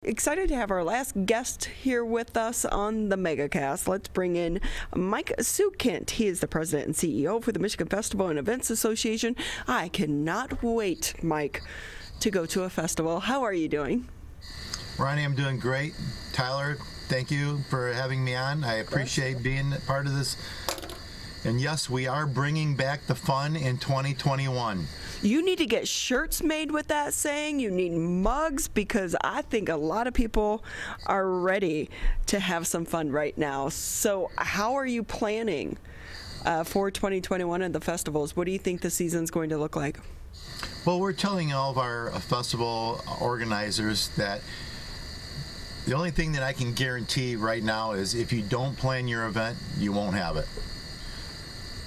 Excited to have our last guest here with us on the MegaCast. Let's bring in Mike Szukhent. He is the president and CEO for the Michigan Festival and Events Association. I cannot wait, Mike, to go to a festival. How are you doing? Ronnie, I'm doing great. Tyler, thank you for having me on. I appreciate being part of this. And yes, we are bringing back the fun in 2021. You need to get shirts made with that saying. You need mugs, because I think a lot of people are ready to have some fun right now. So how are you planning for 2021 and the festivals? What do you think the season's going to look like? Well, we're telling all of our festival organizers that the only thing that I can guarantee right now is if you don't plan your event, you won't have it.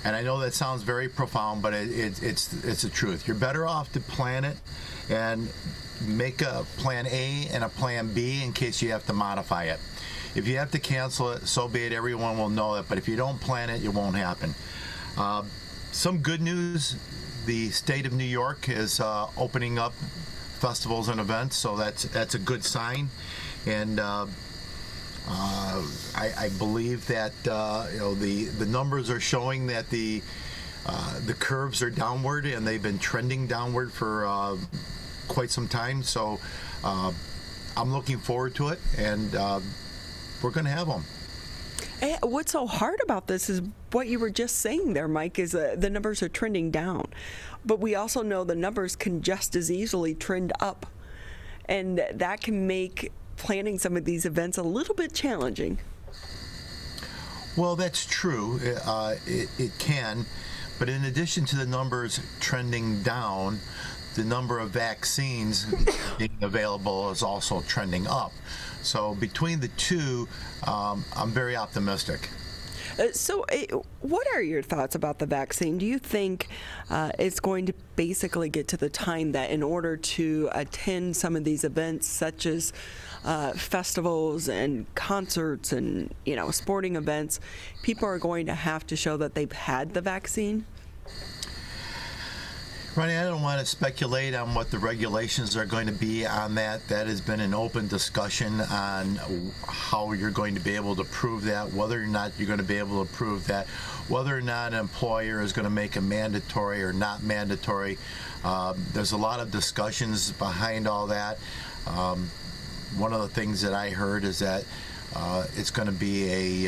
And I know that sounds very profound, but it's the truth. You're better off to plan it and make a plan A and a plan B in case you have to modify it. If you have to cancel it, so be it. Everyone will know it. But if you don't plan it, it won't happen. Some good news: the state of New York is opening up festivals and events, so that's a good sign. And I believe that the numbers are showing that the curves are downward, and they've been trending downward for quite some time. So I'm looking forward to it, and we're going to have them. What's so hard about this is what you were just saying there, Mike, is the numbers are trending down. But we also know the numbers can just as easily trend up, and that can make planning some of these events a little bit challenging. Well, that's true. It can. But in addition to the numbers trending down, the number of vaccines being available is also trending up. So between the two, I'm very optimistic. So what are your thoughts about the vaccine? Do you think it's going to basically get to the time that in order to attend some of these events, such as festivals and concerts and sporting events, people are going to have to show that they've had the vaccine? Ronnie, I don't want to speculate on what the regulations are going to be on that. That has been an open discussion on how you're going to be able to prove that, whether or not you're going to be able to prove that, whether or not an employer is going to make it mandatory or not mandatory. There's a lot of discussions behind all that. One of the things that I heard is that it's going to be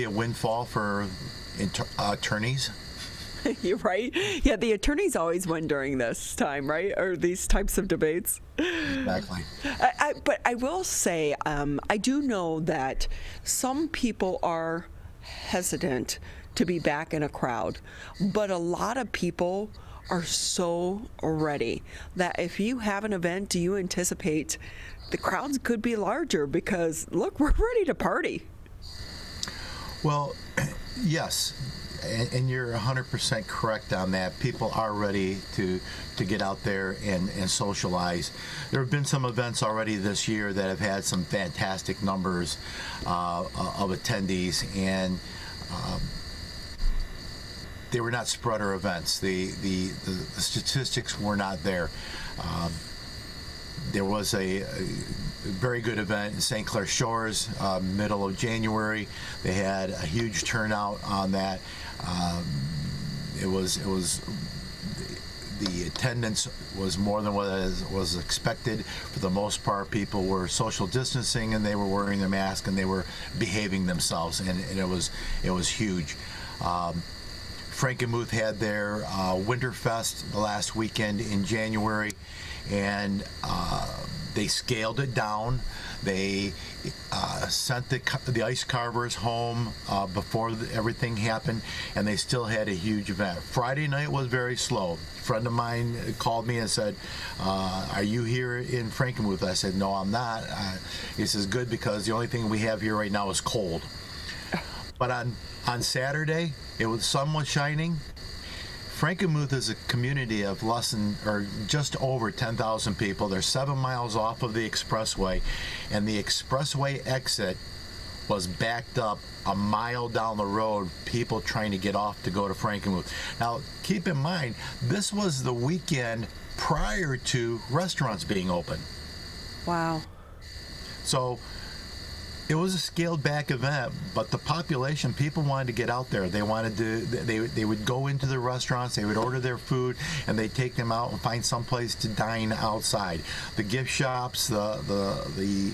a windfall for attorneys. You're right. Yeah, the attorneys always win during this time, right? Or these types of debates. Exactly. But I will say, I do know that some people are hesitant to be back in a crowd, but a lot of people are so ready that if you have an event, do you anticipate the crowds could be larger? Because look, we're ready to party. Well, yes. And you're 100% correct on that. People are ready to get out there and socialize. There have been some events already this year that have had some fantastic numbers of attendees, and they were not spreader events. The statistics were not there. There was a very good event in St. Clair Shores, middle of January. They had a huge turnout on that. The attendance was more than what was expected. For the most part, people were social distancing, and they were wearing their mask, and they were behaving themselves, and it was huge. Frankenmuth had their Winterfest the last weekend in January, and they scaled it down. They sent the ice carvers home before everything happened, and they still had a huge event. Friday night was very slow. A friend of mine called me and said, are you here in Frankenmuth? I said, no, I'm not. He says, good, because the only thing we have here right now is cold. But on Saturday, the sun was shining. Frankenmuth is a community of just over 10,000 people. They're 7 miles off of the expressway, and the expressway exit was backed up a mile down the road, people trying to get off to go to Frankenmuth. Now, keep in mind, this was the weekend prior to restaurants being open. Wow. So it was a scaled back event, but the population, people wanted to get out there. They wanted to, they would go into the restaurants, they would order their food, and they'd take them out and find some place to dine outside. The gift shops, the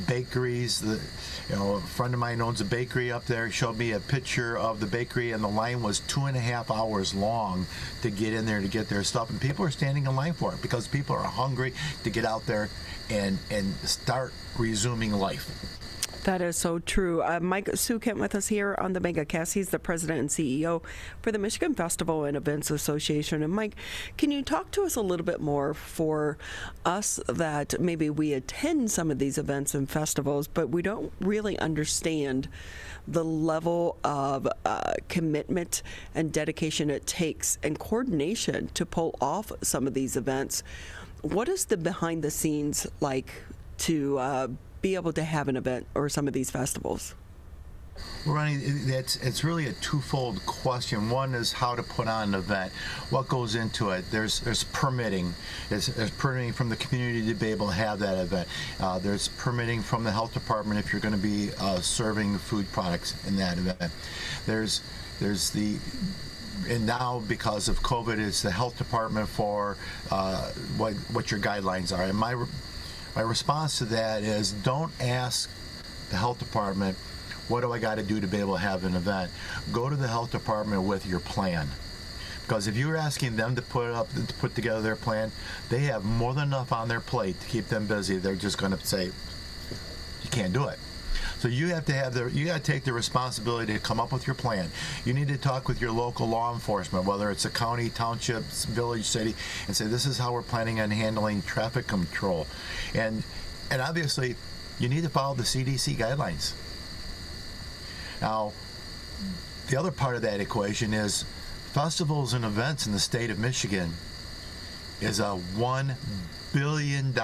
bakeries, a friend of mine owns a bakery up there, showed me a picture of the bakery, and the line was 2.5 hours long to get in there to get their stuff, and people are standing in line for it because people are hungry to get out there and start resuming life. That is so true. Mike Szukhent with us here on the MegaCast. He's the president and CEO for the Michigan Festival and Events Association. And Mike, can you talk to us a little bit more for us that maybe we attend some of these events and festivals, but we don't really understand the level of commitment and dedication it takes and coordination to pull off some of these events? What is the behind the scenes like to be able to have an event or some of these festivals? Well, Ronnie, it's really a twofold question. One is how to put on an event. What goes into it? There's permitting. There's permitting from the community to be able to have that event. There's permitting from the health department if you're going to be serving food products in that event. There's and now because of COVID, it's the health department for what your guidelines are. And my response to that is, don't ask the health department, what do I got to do to be able to have an event? Go to the health department with your plan. Because if you're asking them to put together their plan, they have more than enough on their plate to keep them busy. They're just going to say, you can't do it. So you have to you got to take the responsibility to come up with your plan. You need to talk with your local law enforcement, whether it's a county, township, village, city, and say, this is how we're planning on handling traffic control. And obviously, you need to follow the CDC guidelines. Now, the other part of that equation is festivals and events in the state of Michigan is a $1 billion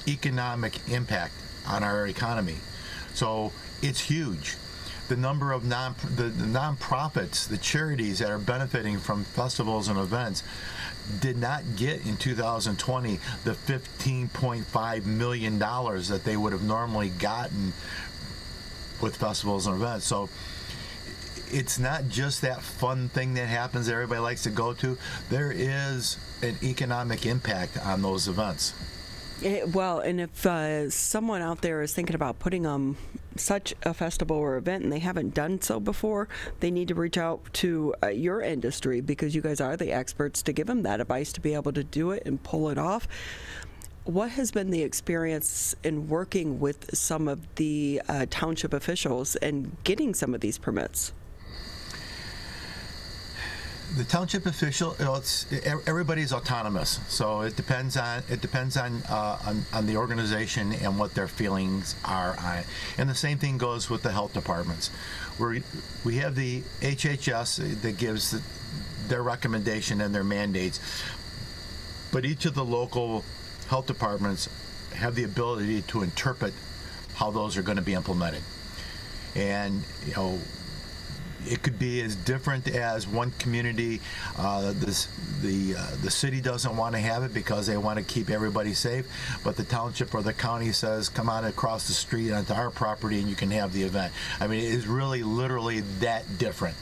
economic impact on our economy. So it's huge. The number of the nonprofits, the charities that are benefiting from festivals and events did not get in 2020 the $15.5 million that they would have normally gotten with festivals and events. So it's not just that fun thing that happens that everybody likes to go to. There is an economic impact on those events. Well, and if someone out there is thinking about putting on such a festival or event and they haven't done so before, they need to reach out to your industry, because you guys are the experts to give them that advice to be able to do it and pull it off. What has been the experience in working with some of the township officials and getting some of these permits? The township official, everybody's autonomous, so it depends on the organization and what their feelings are on it. And the same thing goes with the health departments. We have the HHS that gives their recommendation and their mandates, but each of the local health departments have the ability to interpret how those are going to be implemented. And it could be as different as one community. The city doesn't want to have it because they want to keep everybody safe, but the township or the county says, come on across the street onto our property and you can have the event. I mean, it is really literally that different.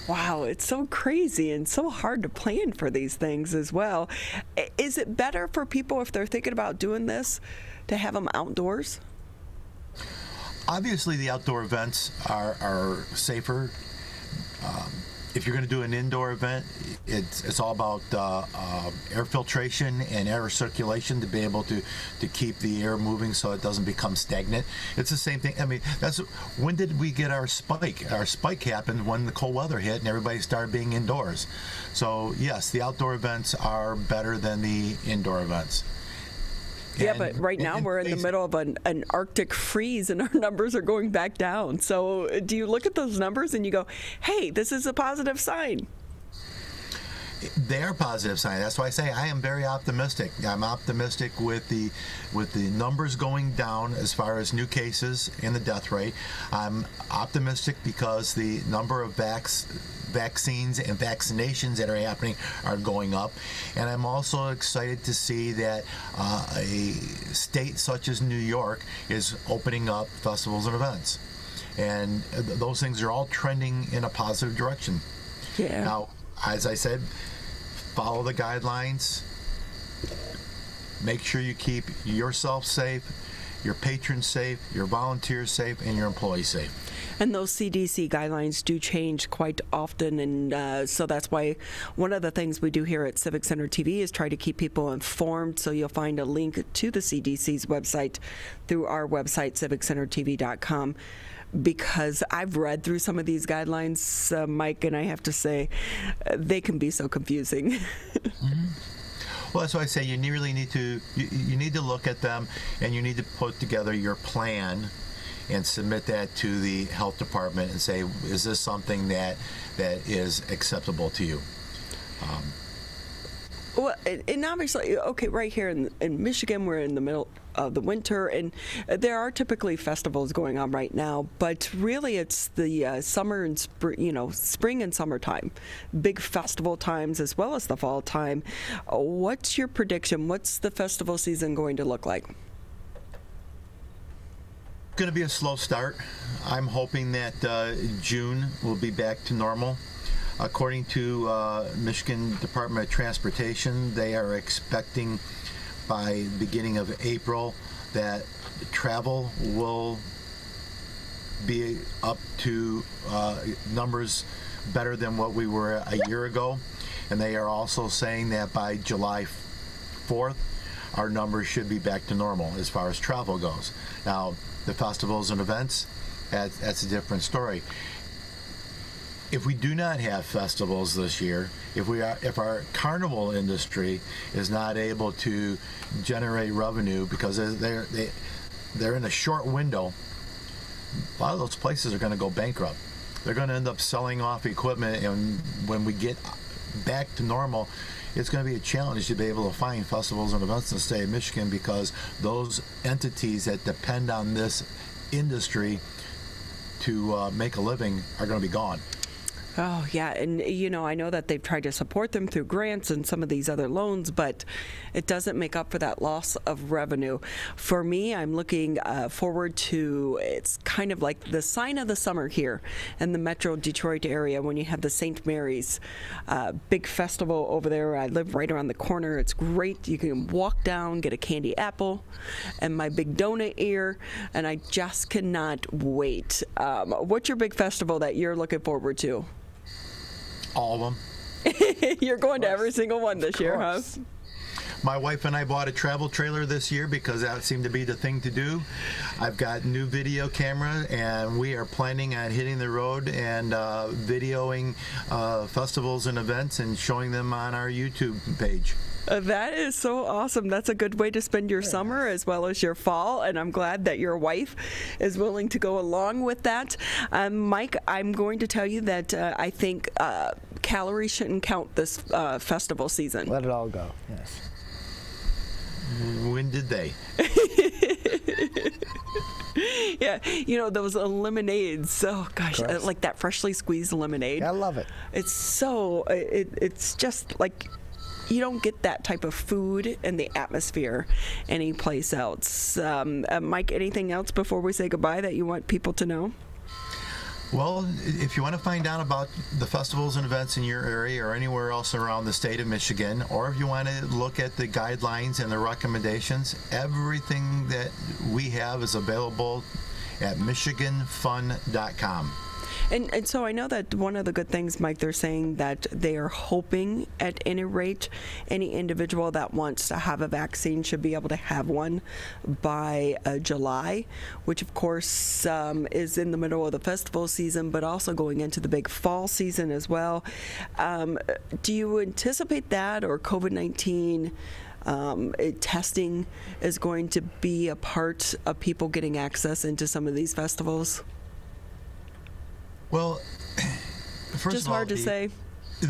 Wow, it's so crazy and so hard to plan for these things as well. Is it better for people, if they're thinking about doing this, to have them outdoors? Obviously, the outdoor events are safer. If you're going to do an indoor event, it's all about air filtration and air circulation to be able to keep the air moving so it doesn't become stagnant. It's the same thing. I mean, when did we get our spike? Our spike happened when the cold weather hit and everybody started being indoors. So yes, the outdoor events are better than the indoor events. Yeah, but right now we're in the middle of an Arctic freeze and our numbers are going back down. So do you look at those numbers and you go, hey, this is a positive sign? they are positive signs. That's why I say I am very optimistic. I'm optimistic with the numbers going down as far as new cases and the death rate. I'm optimistic because the number of vaccines and vaccinations that are happening are going up, and I'm also excited to see that a state such as New York is opening up festivals and events, and those things are all trending in a positive direction. Yeah. Now, as I said, follow the guidelines. Make sure you keep yourself safe, your patrons safe, your volunteers safe, and your employees safe. And those CDC guidelines do change quite often, and so that's why one of the things we do here at Civic Center TV is try to keep people informed. So you'll find a link to the CDC's website through our website, civiccentertv.com. Because I've read through some of these guidelines, Mike, and I have to say, they can be so confusing. Mm-hmm. Well, that's why I say you really need to you need to look at them, and you need to put together your plan and submit that to the health department and say, is this something that is acceptable to you? Well, and obviously, okay, right here in Michigan, we're in the middle of the winter, and there are typically festivals going on right now, but really it's the summer and spring and summertime, big festival times as well as the fall time. What's your prediction? What's the festival season going to look like? Going to be a slow start. I'm hoping that June will be back to normal. According to Michigan Department of Transportation, they are expecting by the beginning of April that travel will be up to numbers better than what we were a year ago. And they are also saying that by July 4th, our numbers should be back to normal as far as travel goes. Now, the festivals and events, that's a different story. If we do not have festivals this year, if our carnival industry is not able to generate revenue because they're in a short window, a lot of those places are going to go bankrupt. They're going to end up selling off equipment, and when we get back to normal, it's going to be a challenge to be able to find festivals and events in the state of Michigan, because those entities that depend on this industry to make a living are going to be gone. Oh, yeah. And, I know that they've tried to support them through grants and some of these other loans, but it doesn't make up for that loss of revenue. For me, I'm looking forward to, it's kind of like the sign of the summer here in the Metro Detroit area when you have the St. Mary's big festival over there. I live right around the corner. It's great. You can walk down, get a candy apple and my big donut ear, and I just cannot wait. What's your big festival that you're looking forward to? All of them. You're going to every single one this year, huh? My wife and I bought a travel trailer this year because that seemed to be the thing to do. I've got new video camera, and we are planning on hitting the road and videoing festivals and events and showing them on our YouTube page. That is so awesome. That's a good way to spend your summer as well as your fall, and I'm glad that your wife is willing to go along with that. Mike, I'm going to tell you that I think calories shouldn't count this festival season. Let it all go, yes. When did they? Yeah, those lemonades. Oh gosh, like that freshly squeezed lemonade. I love it. It's so. It's just like you don't get that type of food and the atmosphere anyplace else. Mike, anything else before we say goodbye that you want people to know? Well, if you want to find out about the festivals and events in your area or anywhere else around the state of Michigan, or if you want to look at the guidelines and the recommendations, everything that we have is available at michiganfun.com. And so I know that one of the good things, Mike, they're saying that they are hoping at any rate any individual that wants to have a vaccine should be able to have one by July, which of course is in the middle of the festival season, but also going into the big fall season as well. Do you anticipate that, or COVID-19 testing is going to be a part of people getting access into some of these festivals? Well, first Just of all, hard to say.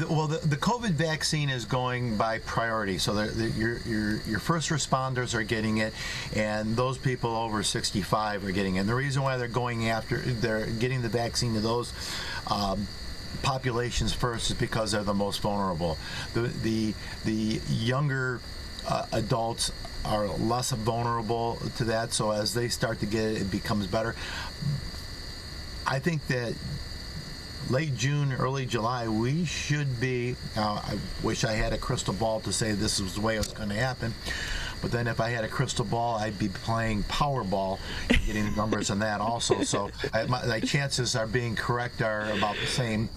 Well, the COVID vaccine is going by priority. So your first responders are getting it, and those people over 65 are getting it. And the reason why they're getting the vaccine to those populations first is because they're the most vulnerable. The younger adults are less vulnerable to that. So as they start to get it, it becomes better. I think that late June, early July, we should be, I wish I had a crystal ball to say this was the way it was going to happen, but then if I had a crystal ball, I'd be playing Powerball and getting the numbers on that also. So my chances are being correct are about the same.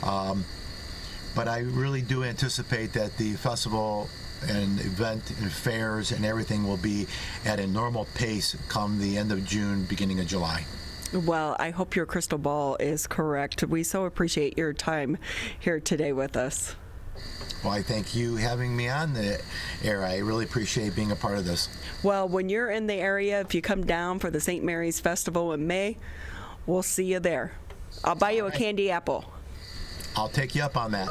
But I really do anticipate that the festival and event and fairs and everything will be at a normal pace come the end of June, beginning of July. Well, I hope your crystal ball is correct. We so appreciate your time here today with us. Well, I thank you having me on the air. I really appreciate being a part of this. Well, when you're in the area, if you come down for the St. Mary's Festival in May, we'll see you there. I'll buy you a candy apple. I'll take you up on that.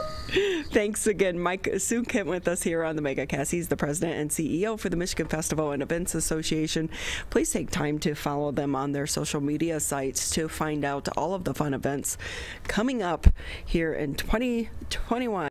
Thanks again, Mike Szukhent, with us here on the MegaCast. He's the president and CEO for the Michigan Festival and Events Association. Please take time to follow them on their social media sites to find out all of the fun events coming up here in 2021.